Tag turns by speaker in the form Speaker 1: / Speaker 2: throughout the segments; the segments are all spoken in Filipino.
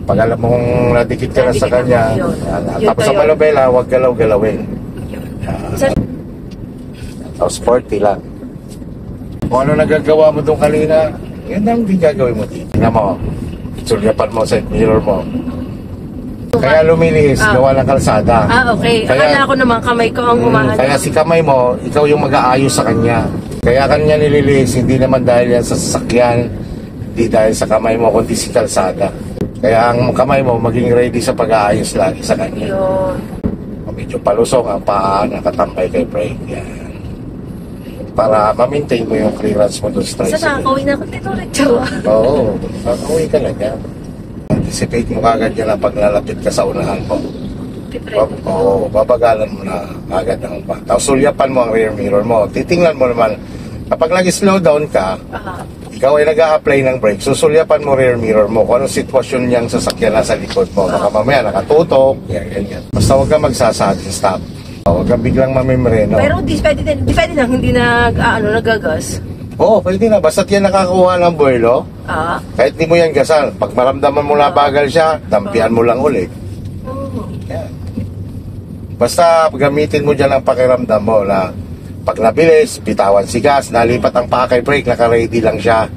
Speaker 1: Pag alam mong nadikit ka na sa kanya, tapos sa manubela, huwag galaw-galawin. Tapos 40 lang. Kung ano nagagawa mo doon kanina, yun ang hindi gagawin mo dito. Tingnan mo, sulyapan mo sa mirror mo. Kaya lumilis, gawa ng kalsada.
Speaker 2: Okay. Akala ko naman kamay ko ang umaano.
Speaker 1: Kaya si kamay mo, ikaw yung mag-aayos sa kanya. Kaya kanya nililis, hindi naman dahil yan sa sasakyan, hindi dahil sa kamay mo, kundi si kalsada. Kaya ang kamay mo, maging ready sa pag-aayos lagi sa kanya.
Speaker 2: Yun.
Speaker 1: Medyo palusong ang paa, nakatambay kay brake. Yan. Para ma-maintain mo yung clearance mo doon sa tricycle.
Speaker 2: Sa nakakawin na ako dito ulit,
Speaker 1: Oo, nakakawin ka lang yan. Anticipate mo kagad yan ang paglalapit ka sa unahan mo. Oo, babagalan mo na agad ng pa. Tapos sulyapan mo ang rear mirror mo. Titingnan mo naman, kapag lagi slow down ka, ikaw ay nag-a-apply ng brake, susulyapan mo rear mirror mo kung anong sitwasyon niyang sasakyan nasa likod mo. Baka mamaya nakatutok, yan. Basta huwag kang magsasagin, stop. Huwag kang biglang mamimreno.
Speaker 2: Pero pwede lang, hindi nagagas.
Speaker 1: Oo, pwede na. Basta't yan nakakuha ng buwelo, kahit di mo yan gasal. Pag maramdaman mo na bagal siya, dampian mo lang ulit. Yan. Basta gamitin mo dyan ang pakiramdam mo na pag nabilis, bitawan si gas, nalipat ang paa kay brake, naka-ready lang siya.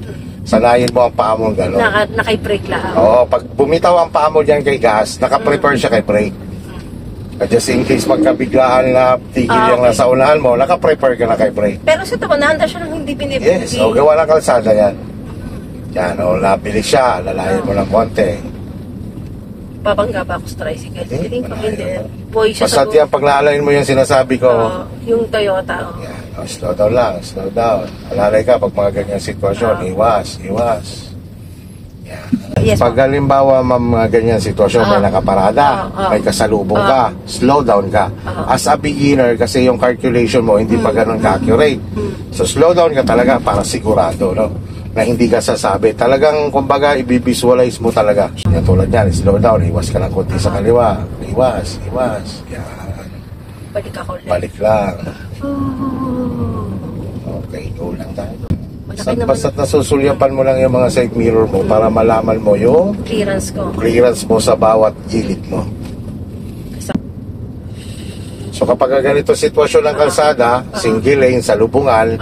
Speaker 1: Sanayin mo ang paa mo gano'n.
Speaker 2: Naka-brake lang.
Speaker 1: Oo, pag bumitaw ang paa mo dyan kay gas, naka-prepare siya kay brake. Just in case magkabiglaan na tigil yung nasa unahan mo, naka-prepare ka na kay brake.
Speaker 2: Pero sa tama, nahanda siya ng hindi pinipili.
Speaker 1: Yes, gawa ng kalsada yan. Yan, nabilis siya, lalayan mo ng konti.
Speaker 2: Babangga ba ako sa tricycle? Hindi ko hindi. Boy siya
Speaker 1: Basta yan, pag naalayin mo yung sinasabi ko,
Speaker 2: yung Toyota.
Speaker 1: Yan, slow down lang, slow down. Alalay ka, pag mga ganyang sitwasyon, iwas. Yan.
Speaker 2: Yes,
Speaker 1: Pag halimbawa, mga ganyang sitwasyon, may nakaparada, may kasalubong ka, slow down ka. As a beginner, kasi yung calculation mo, hindi pa ganun ka-accurate. So, slow down ka talaga para sigurado, no? Na hindi ka sasabi. Talagang, kumbaga, i-visualize mo talaga. Yan, tulad yan, slow down, iwas ka ng konti sa kaliwa. Iwas. Yan.
Speaker 2: Balik ako ulit.
Speaker 1: Balik lang. Okay, go lang tayo. Basta't nasusulyapan mo lang yung mga side mirror mo para malaman mo yung clearance mo sa bawat gilid mo. So kapag ganito sitwasyon ng kalsada, single lane sa lubungan,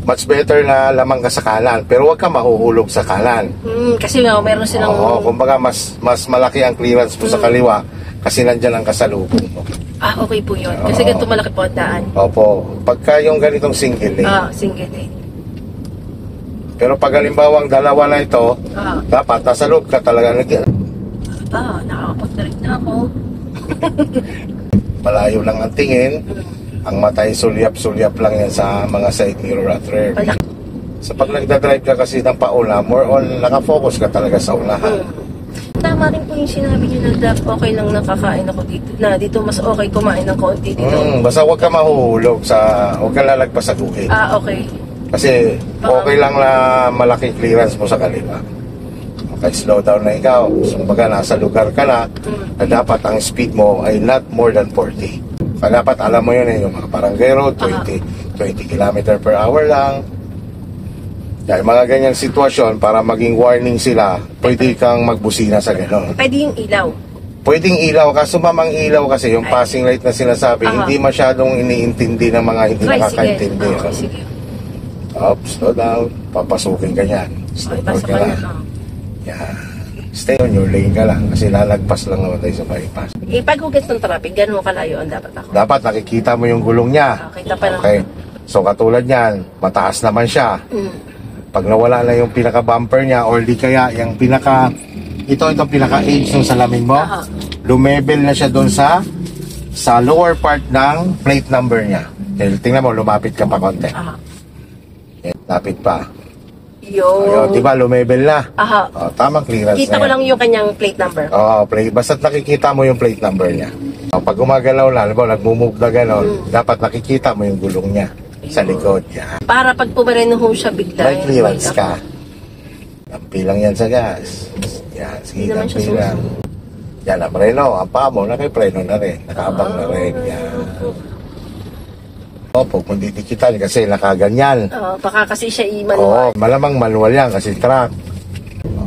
Speaker 1: much better na lamang ka sa kanan, pero huwag ka mahuhulog sa kanan.
Speaker 2: Kasi nga meron silang...
Speaker 1: Oo, kumbaga mas malaki ang clearance mo sa kaliwa kasi nandyan ang kasalubong mo.
Speaker 2: Okay po yun. Kasi ganito malaki po ang daan.
Speaker 1: Opo. Pagka yung ganitong single lane.
Speaker 2: Single lane.
Speaker 1: Pero pag halimbawa ang dalawa na ito, dapat nasa loob ka talaga.
Speaker 2: Nakakapag-direct na ako.
Speaker 1: Malayo lang ang tingin. Ang matay sulyap-sulyap lang yan sa mga side mirror at rear. Sa pag nagdadrive ka kasi ng pauna, more on nakafocus ka talaga sa unahan.
Speaker 2: Tama rin po yung sinabi niyo na okay lang nakakain ako dito. Na dito mas okay kumain ng konti dito.
Speaker 1: Basta huwag ka mahuhulog huwag ka lalagpas sa guhit.
Speaker 2: Okay.
Speaker 1: Kasi okay lang na malaking clearance mo sa kaliwa. Okay, slow down na ikaw. So, baga nasa lugar ka na dapat ang speed mo ay not more than 40. Kaya dapat alam mo yun yung mga barangay road, 20 km per hour lang. Dahil mga ganyang sitwasyon, para maging warning sila, pwede kang magbusina sa gano'n.
Speaker 2: Pwede yung ilaw.
Speaker 1: Pwedeng ilaw, kaso mamang ilaw kasi yung passing light na sinasabi, hindi masyadong iniintindi ng mga hindi nakakaintindi.
Speaker 2: Sige.
Speaker 1: Slow down, papasukin ka yan. Slow down ka lang. Yan. Stay on your lane ka lang kasi lalagpas lang naman tayo sa bypass.
Speaker 2: Pag hugis ng traffic, gano'n kalayo ang dapat ako?
Speaker 1: Dapat nakikita mo yung gulong niya. Okay. So katulad niyan, mataas naman siya. Pag nawala na yung pinaka-bumper niya or di kaya yung itong pinaka-edge ng salamin mo, lumebel na siya doon sa lower part ng plate number niya. Tingnan mo, lumapit ka pa konti. Lapit pa. Ayun, diba, lumebel na. Tamang clearance
Speaker 2: Kita ko lang yung kanyang plate number.
Speaker 1: Basta't nakikita mo yung plate number niya. Pag gumagalaw na, nagmumove na gano'n, dapat nakikita mo yung gulong niya sa likod. Yan.
Speaker 2: Para pag pumareno ho siya bigla.
Speaker 1: May clearance ka. Dampi lang yan sa gas. Yan, sige, dampi lang. Yan, ang preno, ang paa mo, nakipreno na rin. Nakaabang na rin. Yan. Opo, kung didikitan kasi nakaganyan.
Speaker 2: Baka kasi siya i-manual.
Speaker 1: Malamang manual yan kasi truck.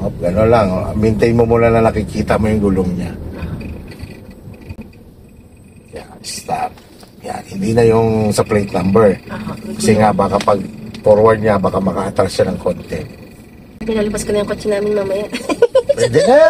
Speaker 1: Gano'n lang. Maintain mo muna na nakikita mo yung gulong niya. Yan, stop. Yan, hindi na yung sa plate number. Kasi nga baka pag forward niya, baka maka-atras siya ng konti.
Speaker 2: Pinalabas ko na yung kotse namin mamaya.
Speaker 1: Pwede na.